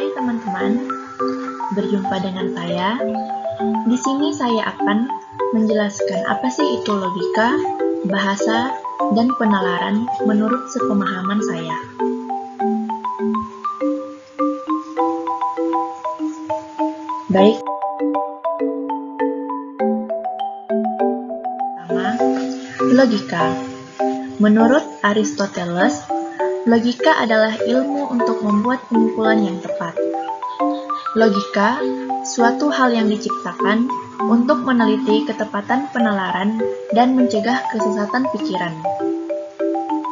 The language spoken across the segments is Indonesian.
Hai teman-teman, berjumpa dengan saya. Di sini saya akan menjelaskan apa sih itu logika, bahasa, dan penalaran menurut sepemahaman saya. Baik, pertama, logika. Menurut Aristoteles, logika adalah ilmu untuk membuat penyimpulan yang tepat. Logika, suatu hal yang diciptakan untuk meneliti ketepatan penalaran dan mencegah kesesatan pikiran.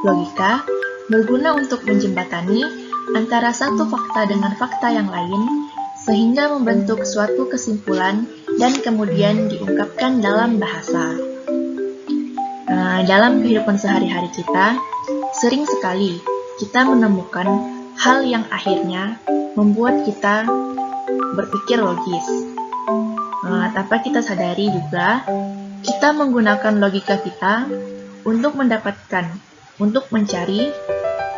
Logika berguna untuk menjembatani antara satu fakta dengan fakta yang lain, sehingga membentuk suatu kesimpulan dan kemudian diungkapkan dalam bahasa. Dalam kehidupan sehari-hari kita, sering sekali kita menemukan hal yang akhirnya membuat kita berpikir logis. Tanpa kita sadari juga, kita menggunakan logika kita untuk mencari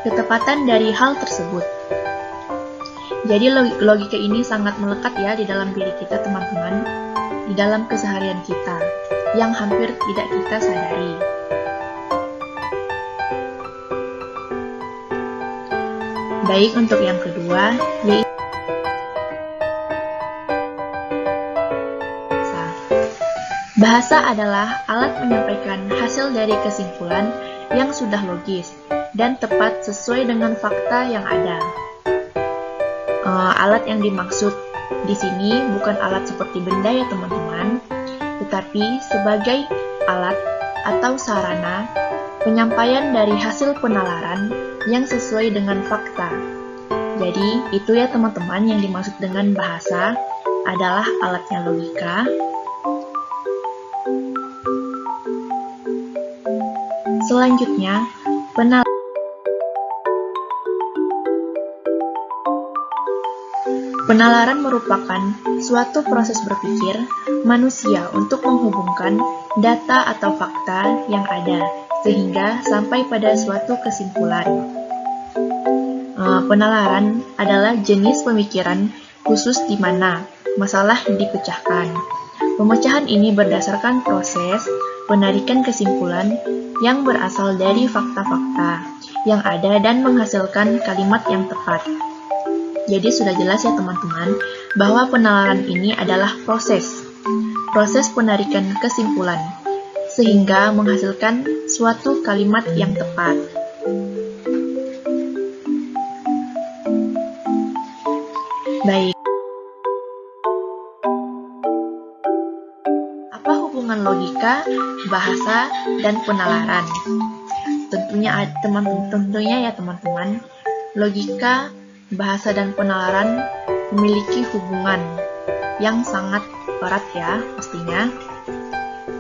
ketepatan dari hal tersebut. Jadi logika ini sangat melekat ya di dalam diri kita teman-teman, di dalam keseharian kita, yang hampir tidak kita sadari. Baik, untuk yang kedua, yaitu bahasa adalah alat menyampaikan hasil dari kesimpulan yang sudah logis dan tepat sesuai dengan fakta yang ada. Alat yang dimaksud di sini bukan alat seperti benda ya teman-teman, tetapi sebagai alat atau sarana penyampaian dari hasil penalaran yang sesuai dengan fakta. Jadi, itu ya teman-teman yang dimaksud dengan bahasa adalah alatnya logika. Selanjutnya, penalaran merupakan suatu proses berpikir manusia untuk menghubungkan data atau fakta yang ada, sehingga sampai pada suatu kesimpulan. Penalaran adalah jenis pemikiran khusus di mana masalah dipecahkan. Pemecahan ini berdasarkan proses penarikan kesimpulan yang berasal dari fakta-fakta yang ada dan menghasilkan kalimat yang tepat. Jadi sudah jelas ya teman-teman, bahwa penalaran ini adalah proses penarikan kesimpulan, sehingga menghasilkan suatu kalimat yang tepat. Baik. Apa hubungan logika, bahasa, dan penalaran? Tentunya ya teman-teman, logika, bahasa, dan penalaran memiliki hubungan yang sangat erat ya pastinya.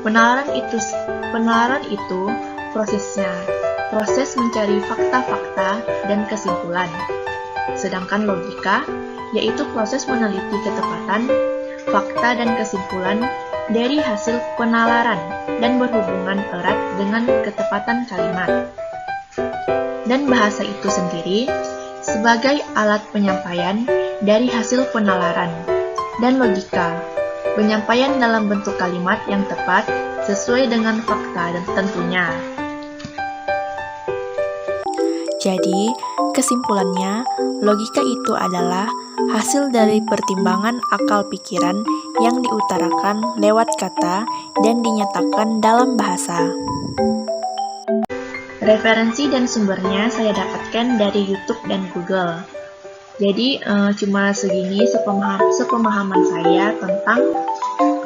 Penalaran itu proses mencari fakta-fakta dan kesimpulan. Sedangkan logika yaitu proses meneliti ketepatan fakta dan kesimpulan dari hasil penalaran dan berhubungan erat dengan ketepatan kalimat. Dan bahasa itu sendiri sebagai alat penyampaian dari hasil penalaran, dan logika, penyampaian dalam bentuk kalimat yang tepat sesuai dengan fakta dan tentunya. Jadi, kesimpulannya, logika itu adalah hasil dari pertimbangan akal pikiran yang diutarakan lewat kata dan dinyatakan dalam bahasa. Referensi dan sumbernya saya dapatkan dari YouTube dan Google. Jadi cuma segini sepemahaman saya tentang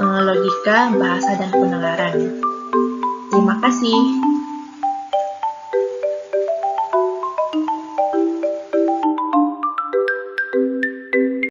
logika, bahasa, dan penalaran. Terima kasih.